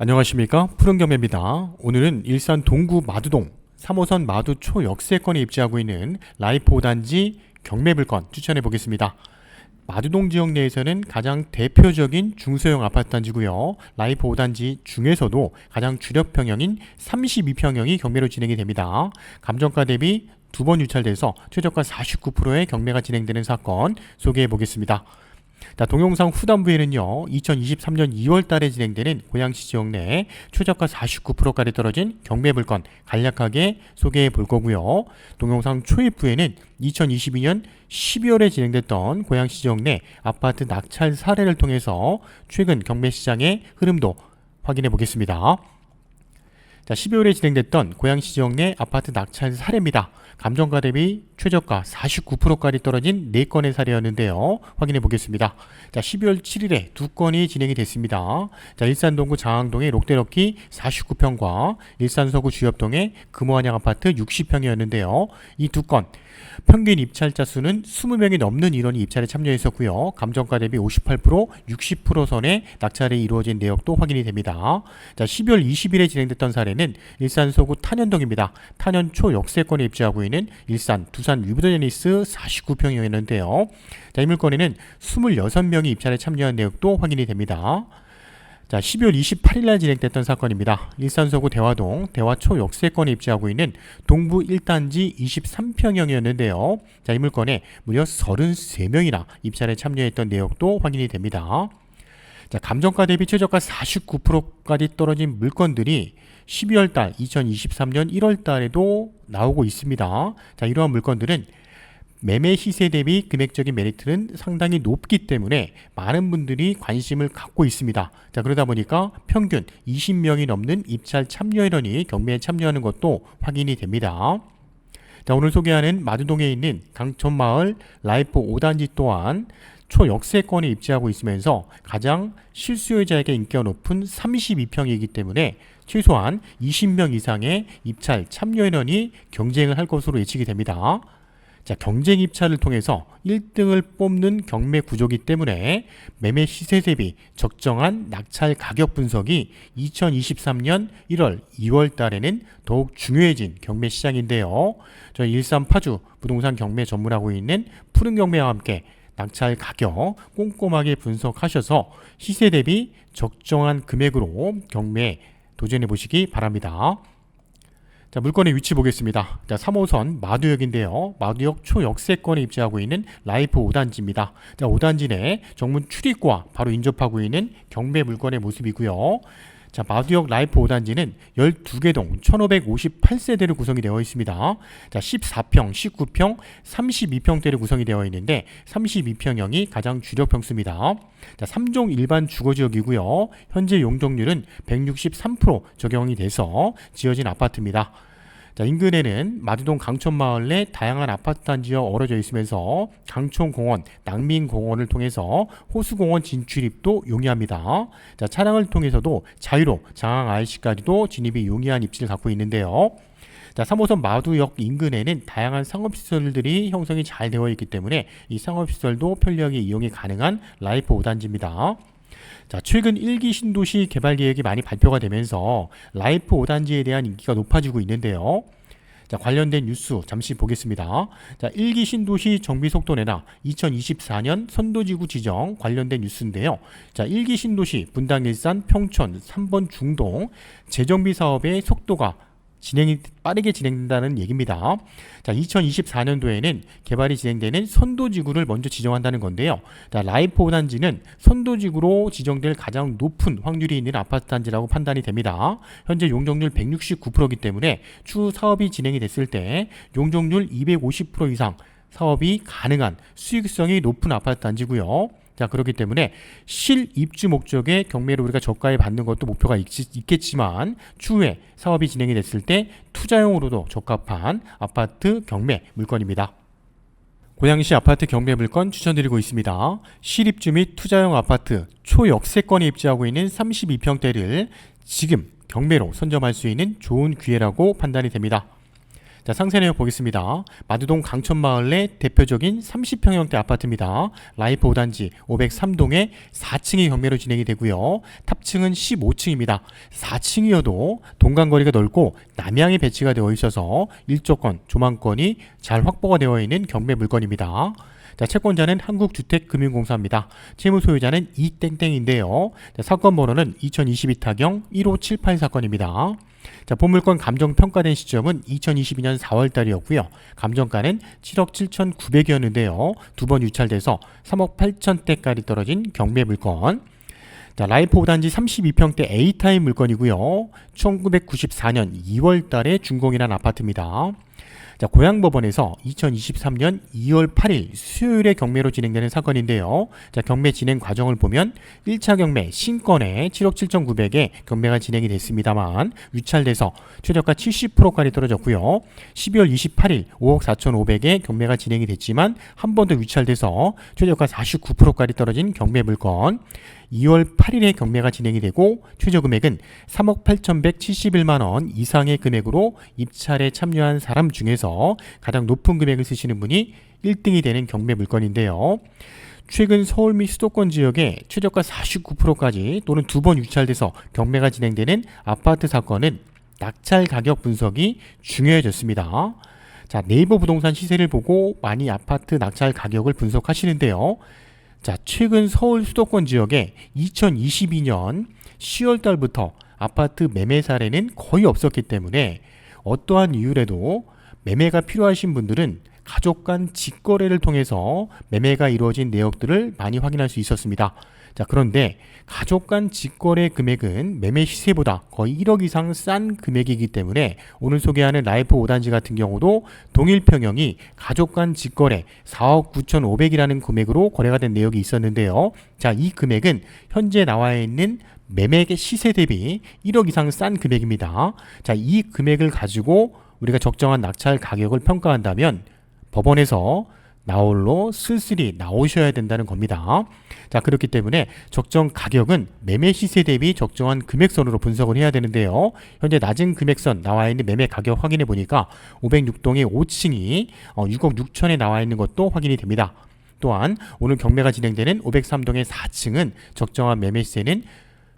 안녕하십니까, 푸른경매입니다. 오늘은 일산 동구 마두동 3호선 마두 초역세권에 입지하고 있는 라이프 5단지 경매물건 추천해 보겠습니다. 마두동 지역 내에서는 가장 대표적인 중소형 아파트 단지고요. 라이프 5단지 중에서도 가장 주력 평형인 32평형이 경매로 진행이 됩니다. 감정가 대비 두 번 유찰돼서 최저가 49%의 경매가 진행되는 사건 소개해 보겠습니다. 동영상 후반부에는요, 2023년 2월 달에 진행되는 고양시 지역 내 최저가 49%까지 떨어진 경매 물건 간략하게 소개해 볼 거고요. 동영상 초입부에는 2022년 12월에 진행됐던 고양시 지역 내 아파트 낙찰 사례를 통해서 최근 경매 시장의 흐름도 확인해 보겠습니다. 12월에 진행됐던 고양시 지역 내 아파트 낙찰 사례입니다. 감정가 대비 최저가 49%까지 떨어진 4건의 사례였는데요. 확인해 보겠습니다. 12월 7일에 2건이 진행이 됐습니다. 일산 동구 장항동의 롯데럭키 49평과 일산 서구 주엽동의 금호한양 아파트 60평이었는데요. 이 2건 평균 입찰자 수는 20명이 넘는 인원이 입찰에 참여했었고요. 감정가 대비 58%, 60% 선의 낙찰이 이루어진 내역도 확인이 됩니다. 12월 20일에 진행됐던 사례는 일산 서구 탄현동입니다. 탄현 초역세권에 입지하고 있는 일산 두산 위브더제니스 49평이었는데요. 이 물건에는 26명이 입찰에 참여한 내역도 확인이 됩니다. 12월 28일 날 진행됐던 사건입니다. 일산 서구 대화동 대화초 역세권에 입지하고 있는 동부 1단지 23평형이었는데요. 이 물건에 무려 33명이나 입찰에 참여했던 내역도 확인이 됩니다. 감정가 대비 최저가 49%까지 떨어진 물건들이 12월 달 2023년 1월 달에도 나오고 있습니다. 이러한 물건들은 매매 시세 대비 금액적인 메리트는 상당히 높기 때문에 많은 분들이 관심을 갖고 있습니다. 그러다 보니까 평균 20명이 넘는 입찰 참여 인원이 경매에 참여하는 것도 확인이 됩니다. 오늘 소개하는 마두동에 있는 강촌마을 라이프 5단지 또한 초역세권에 입지하고 있으면서 가장 실수요자에게 인기가 높은 32평이기 때문에 최소한 20명 이상의 입찰 참여 인원이 경쟁을 할 것으로 예측이 됩니다. 경쟁 입찰을 통해서 1등을 뽑는 경매 구조이기 때문에 매매 시세 대비 적정한 낙찰 가격 분석이 2023년 1월, 2월 달에는 더욱 중요해진 경매 시장인데요. 저희 일산 파주 부동산 경매 전문하고 있는 푸른 경매와 함께 낙찰 가격 꼼꼼하게 분석하셔서 시세 대비 적정한 금액으로 경매에 도전해 보시기 바랍니다. 물건의 위치 보겠습니다. 3호선 마두역인데요. 마두역 초역세권에 입지하고 있는 라이프 5단지입니다. 5단지 내 정문 출입구와 바로 인접하고 있는 경매 물건의 모습이고요. 마두역 라이프 5단지는 12개 동 1558세대로 구성이 되어 있습니다. 14평, 19평, 32평대로 구성이 되어 있는데 32평형이 가장 주력 평수입니다. 3종 일반 주거지역이고요. 현재 용적률은 163% 적용이 돼서 지어진 아파트입니다. 인근에는 마두동 강촌마을 내 다양한 아파트 단지가 어우러져 있으면서 강촌공원, 낭민공원을 통해서 호수공원 진출입도 용이합니다. 차량을 통해서도 자유로 장항 IC까지도 진입이 용이한 입지를 갖고 있는데요. 3호선 마두역 인근에는 다양한 상업시설들이 형성이 잘 되어 있기 때문에 이 상업시설도 편리하게 이용이 가능한 라이프 5단지입니다. 최근 1기 신도시 개발 계획이 많이 발표가 되면서 라이프 5단지에 대한 인기가 높아지고 있는데요. 관련된 뉴스 잠시 보겠습니다. 1기 신도시 정비 속도 내나 2024년 선도지구 지정 관련된 뉴스인데요. 1기 신도시 분당 일산 평촌 3번 중동 재정비 사업의 속도가 빠르게 진행된다는 얘기입니다. 2024년도에는 개발이 진행되는 선도지구를 먼저 지정한다는 건데요. 라이프 5단지는 선도지구로 지정될 가장 높은 확률이 있는 아파트 단지라고 판단이 됩니다. 현재 용적률 169%이기 때문에 추후 사업이 진행이 됐을 때 용적률 250% 이상 사업이 가능한 수익성이 높은 아파트 단지고요. 그렇기 때문에 실입주 목적의 경매를 우리가 저가에 받는 것도 목표가 있겠지만 추후에 사업이 진행이 됐을 때 투자용으로도 적합한 아파트 경매 물건입니다. 고양시 아파트 경매 물건 추천드리고 있습니다. 실입주 및 투자용 아파트 초역세권에 입지하고 있는 32평대를 지금 경매로 선점할 수 있는 좋은 기회라고 판단이 됩니다. 자, 상세 내용 보겠습니다. 마두동 강천마을 내 대표적인 30평형대 아파트입니다. 라이프 5단지 503동에 4층이 경매로 진행이 되고요. 탑층은 15층입니다. 4층이어도 동간거리가 넓고 남향에 배치가 되어 있어서 일조권, 조망권이 잘 확보가 되어 있는 경매 물건입니다. 자, 채권자는 한국주택금융공사입니다. 채무 소유자는 이땡땡인데요. 사건 번호는 2022타경 1578 사건입니다. 자, 본물건 감정 평가된 시점은 2022년 4월 달이었고요. 감정가는 7억 7,900이었는데요. 두 번 유찰돼서 3억 8천대까지 떨어진 경매 물건. 자, 라이프 5단지 32평대 A타입 물건이고요. 1994년 2월 달에 준공이란 아파트입니다. 자, 고양법원에서 2023년 2월 8일 수요일에 경매로 진행되는 사건인데요. 자, 경매 진행 과정을 보면 1차 경매 신건에 7억 7,900에 경매가 진행이 됐습니다만 유찰돼서 최저가 70%까지 떨어졌고요. 12월 28일 5억 4,500에 경매가 진행이 됐지만 한 번 더 유찰돼서 최저가 49%까지 떨어진 경매 물건. 2월 8일에 경매가 진행이 되고 최저 금액은 3억 8,171만 원 이상의 금액으로 입찰에 참여한 사람 중에서 가장 높은 금액을 쓰시는 분이 1등이 되는 경매 물건인데요. 최근 서울 및 수도권 지역에 최저가 49%까지 또는 두 번 유찰돼서 경매가 진행되는 아파트 사건은 낙찰 가격 분석이 중요해졌습니다. 자, 네이버 부동산 시세를 보고 많이 아파트 낙찰 가격을 분석하시는데요. 자, 최근 서울 수도권 지역에 2022년 10월 달부터 아파트 매매 사례는 거의 없었기 때문에 어떠한 이유라도 매매가 필요하신 분들은 가족 간 직거래를 통해서 매매가 이루어진 내역들을 많이 확인할 수 있었습니다. 자, 그런데 가족 간 직거래 금액은 매매 시세보다 거의 1억 이상 싼 금액이기 때문에 오늘 소개하는 라이프 5단지 같은 경우도 동일 평형이 가족 간 직거래 4억 9,500이라는 금액으로 거래가 된 내역이 있었는데요. 자, 이 금액은 현재 나와 있는 매매 시세 대비 1억 이상 싼 금액입니다. 자, 이 금액을 가지고 우리가 적정한 낙찰 가격을 평가한다면 법원에서 나홀로 쓸쓸히 나오셔야 된다는 겁니다. 자, 그렇기 때문에 적정 가격은 매매 시세 대비 적정한 금액선으로 분석을 해야 되는데요. 현재 낮은 금액선 나와 있는 매매 가격 확인해 보니까 506동의 5층이 6억 6천에 나와 있는 것도 확인이 됩니다. 또한 오늘 경매가 진행되는 503동의 4층은 적정한 매매 시세는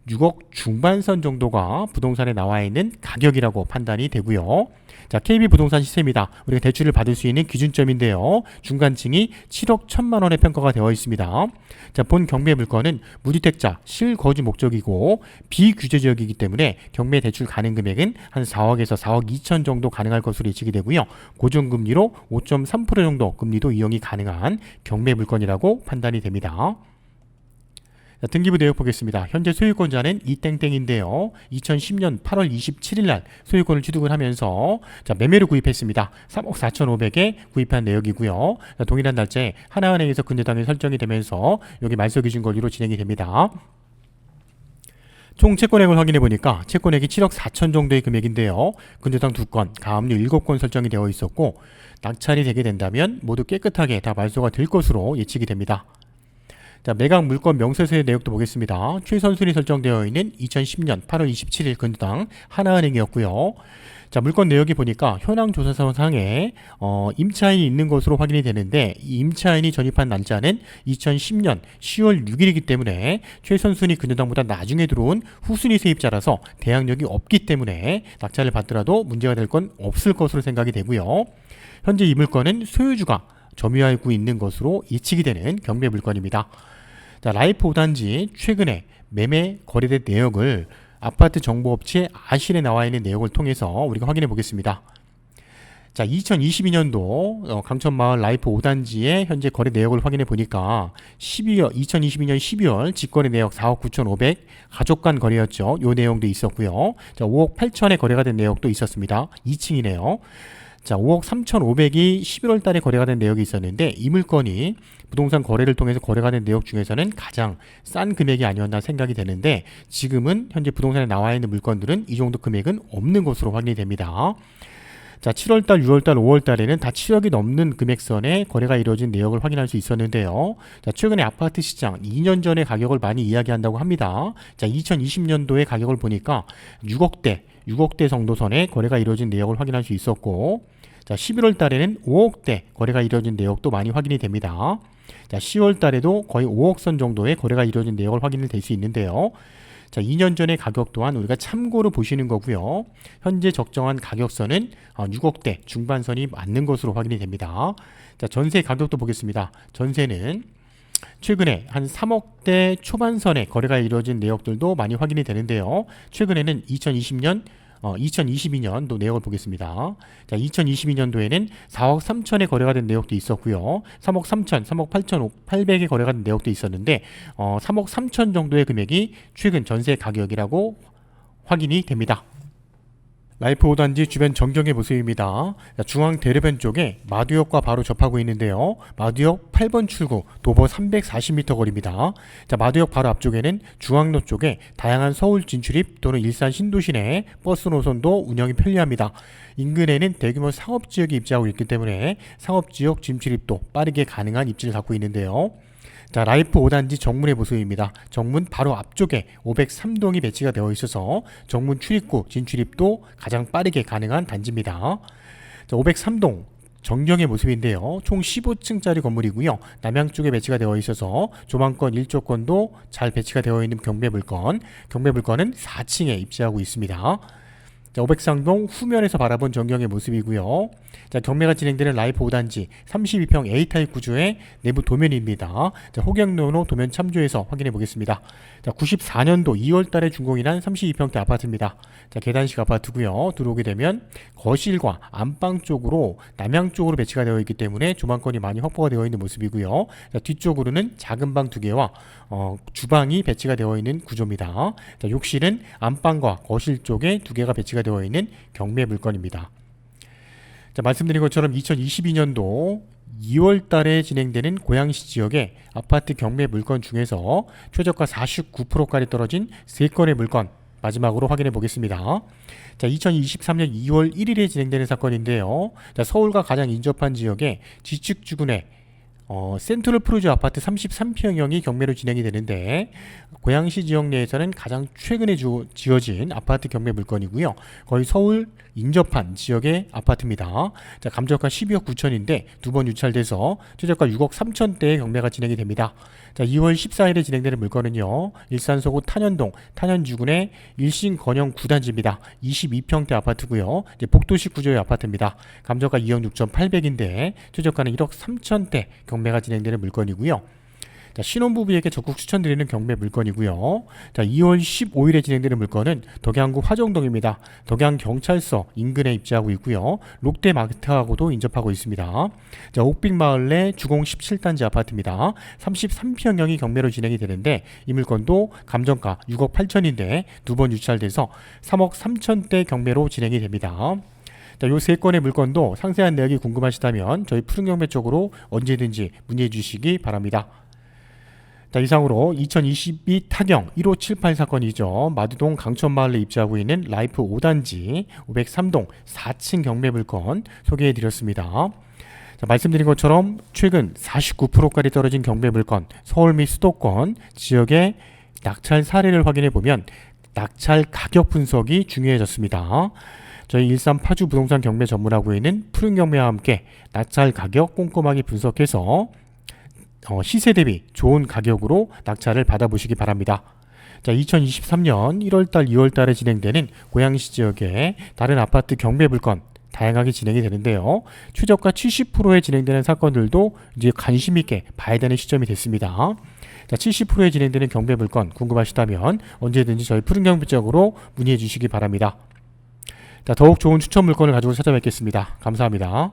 6억 중반선 정도가 부동산에 나와 있는 가격이라고 판단이 되고요. 자, KB 부동산 시세입니다. 우리가 대출을 받을 수 있는 기준점인데요. 중간층이 7억 1천만 원에 평가가 되어 있습니다. 자, 본 경매 물건은 무주택자 실거주 목적이고 비규제 지역이기 때문에 경매 대출 가능 금액은 한 4억에서 4억 2천 정도 가능할 것으로 예측이 되고요. 고정금리로 5.3% 정도 금리도 이용이 가능한 경매 물건이라고 판단이 됩니다. 자, 등기부 내역 보겠습니다. 현재 소유권자는 이땡땡인데요. 2010년 8월 27일 날 소유권을 취득을 하면서 자, 매매로 구입했습니다. 3억 4,500에 구입한 내역이고요. 자, 동일한 날짜에 하나은행에서 근저당이 설정이 되면서 여기 말소 기준 권리로 진행이 됩니다. 총 채권액을 확인해 보니까 채권액이 7억 4천 정도의 금액인데요. 근저당 2건, 가압류 7건 설정이 되어 있었고 낙찰이 되게 된다면 모두 깨끗하게 다 말소가 될 것으로 예측이 됩니다. 자, 매각 물건 명세서의 내역도 보겠습니다. 최선순위 설정되어 있는 2010년 8월 27일 근저당 하나은행이었고요. 자, 물건 내역이 보니까 현황 조사서상에 임차인이 있는 것으로 확인이 되는데 이 임차인이 전입한 날짜는 2010년 10월 6일이기 때문에 최선순위 근저당보다 나중에 들어온 후순위 세입자라서 대항력이 없기 때문에 낙찰을 받더라도 문제가 될 건 없을 것으로 생각이 되고요. 현재 이 물건은 소유주가 점유하고 있는 것으로 예측이 되는 경매 물건입니다. 자, 라이프 5단지 최근에 매매 거래된 내역을 아파트 정보업체 아실에 나와 있는 내역을 통해서 우리가 확인해 보겠습니다. 자, 2022년도 강천마을 라이프 5단지의 현재 거래 내역을 확인해 보니까 2022년 12월 직거래 내역 4억 9,500 가족 간 거래였죠. 요 내용도 있었고요. 자, 5억 8천에 거래가 된 내역도 있었습니다. 2층이네요. 자, 5억 3,500이 11월 달에 거래가 된 내역이 있었는데 이 물건이 부동산 거래를 통해서 거래가 된 내역 중에서는 가장 싼 금액이 아니었나 생각이 되는데 지금은 현재 부동산에 나와 있는 물건들은 이 정도 금액은 없는 것으로 확인이 됩니다. 자, 7월달, 6월달, 5월달에는 다 7억이 넘는 금액선에 거래가 이루어진 내역을 확인할 수 있었는데요. 자, 최근에 아파트 시장 2년 전의 가격을 많이 이야기한다고 합니다. 자, 2020년도의 가격을 보니까 6억대 정도 선에 거래가 이루어진 내역을 확인할 수 있었고, 자, 자, 11월 달에는 5억대 거래가 이루어진 내역도 많이 확인이 됩니다. 자, 10월 달에도 거의 5억 선 정도의 거래가 이루어진 내역을 확인을 될 수 있는데요. 자, 2년 전의 가격 또한 우리가 참고로 보시는 거고요. 현재 적정한 가격선은 6억대 중반선이 맞는 것으로 확인이 됩니다. 자, 전세 가격도 보겠습니다. 전세는 최근에 한 3억대 초반선에 거래가 이루어진 내역들도 많이 확인이 되는데요. 최근에는 2022년도 내역을 보겠습니다. 자, 2022년도에는 4억 3천에 거래가 된 내역도 있었고요. 3억 3천, 3억 8,800에 거래가 된 내역도 있었는데 3억 3천 정도의 금액이 최근 전세 가격이라고 확인이 됩니다. 라이프 5단지 주변 전경의 모습입니다. 중앙 대로변 쪽에 마두역과 바로 접하고 있는데요. 마두역 8번 출구 도보 340m 거리입니다. 자, 마두역 바로 앞쪽에는 중앙로 쪽에 다양한 서울 진출입 또는 일산 신도시내 버스 노선도 운영이 편리합니다. 인근에는 대규모 상업지역이 입지하고 있기 때문에 상업지역 진출입도 빠르게 가능한 입지를 갖고 있는데요. 자, 라이프 5단지 정문의 모습입니다. 정문 바로 앞쪽에 503동이 배치가 되어 있어서 정문 출입구 진출입도 가장 빠르게 가능한 단지입니다. 자, 503동 정경의 모습인데요. 총 15층짜리 건물이고요. 남양 쪽에 배치가 되어 있어서 조망권, 일조권도 잘 배치가 되어 있는 경매물건, 경매물건은 4층에 입지하고 있습니다. 자, 503동 후면에서 바라본 전경의 모습이고요. 자, 경매가 진행되는 라이프 5단지 32평 A타입 구조의 내부 도면입니다. 자, 호경로로 도면 참조해서 확인해 보겠습니다. 자, 94년도 2월 달에 준공이란 32평대 아파트입니다. 자, 계단식 아파트고요. 들어오게 되면 거실과 안방 쪽으로 남양 쪽으로 배치가 되어 있기 때문에 조망권이 많이 확보가 되어 있는 모습이고요. 자, 뒤쪽으로는 작은 방 2개와 주방이 배치가 되어 있는 구조입니다. 자, 욕실은 안방과 거실 쪽에 2개가 배치가 되어 있는 경매 물건입니다. 자, 말씀드린 것처럼 2022년도 2월 달에 진행되는 고양시 지역의 아파트 경매 물건 중에서 최저가 49%까지 떨어진 3건의 물건 마지막으로 확인해 보겠습니다. 자, 2023년 2월 1일에 진행되는 사건인데요. 자, 서울과 가장 인접한 지역의 지축주군의 센트럴 프루즈 아파트 33평형이 경매로 진행이 되는데 고양시 지역 내에서는 가장 최근에 지어진 아파트 경매 물건이고요. 거의 서울 인접한 지역의 아파트입니다. 자, 감정가 12억 9천인데 두 번 유찰돼서 최저가 6억 3천대의 경매가 진행이 됩니다. 자, 2월 14일에 진행되는 물건은요. 일산 서구 탄현동 탄현주군의 일신 건영 9단지입니다. 22평대 아파트고요. 이제 복도식 구조의 아파트입니다. 감정가 2억 6천 8백인데 최저가는 1억 3천대 경매가 진행되는 물건이고요. 자, 신혼부부에게 적극 추천드리는 경매 물건이고요. 자, 2월 15일에 진행되는 물건은 덕양구 화정동입니다. 덕양경찰서 인근에 입지하고 있고요. 롯데마트하고도 인접하고 있습니다. 자, 옥빅마을 내 주공 17단지 아파트입니다. 33평형이 경매로 진행이 되는데 이 물건도 감정가 6억 8천인데 두 번 유찰돼서 3억 3천대 경매로 진행이 됩니다. 자, 요 3건의 물건도 상세한 내역이 궁금하시다면 저희 푸른경매 쪽으로 언제든지 문의해 주시기 바랍니다. 자, 이상으로 2022 타경 1578 사건이죠. 마두동 강천마을에 입지하고 있는 라이프 5단지 503동 4층 경매 물건 소개해 드렸습니다. 자, 말씀드린 것처럼 최근 49%까지 떨어진 경매 물건 서울 및 수도권 지역의 낙찰 사례를 확인해 보면 낙찰 가격 분석이 중요해졌습니다. 저희 일산 파주 부동산 경매 전문하고 있는 푸른 경매와 함께 낙찰 가격 꼼꼼하게 분석해서 시세 대비 좋은 가격으로 낙찰을 받아보시기 바랍니다. 자, 2023년 1월달, 2월달에 진행되는 고양시 지역의 다른 아파트 경매 물건 다양하게 진행이 되는데요. 최저가 70%에 진행되는 사건들도 이제 관심 있게 봐야 되는 시점이 됐습니다. 자, 70%에 진행되는 경매 물건 궁금하시다면 언제든지 저희 푸른 경매 쪽으로 문의해 주시기 바랍니다. 자, 더욱 좋은 추천 물건을 가지고 찾아뵙겠습니다. 감사합니다.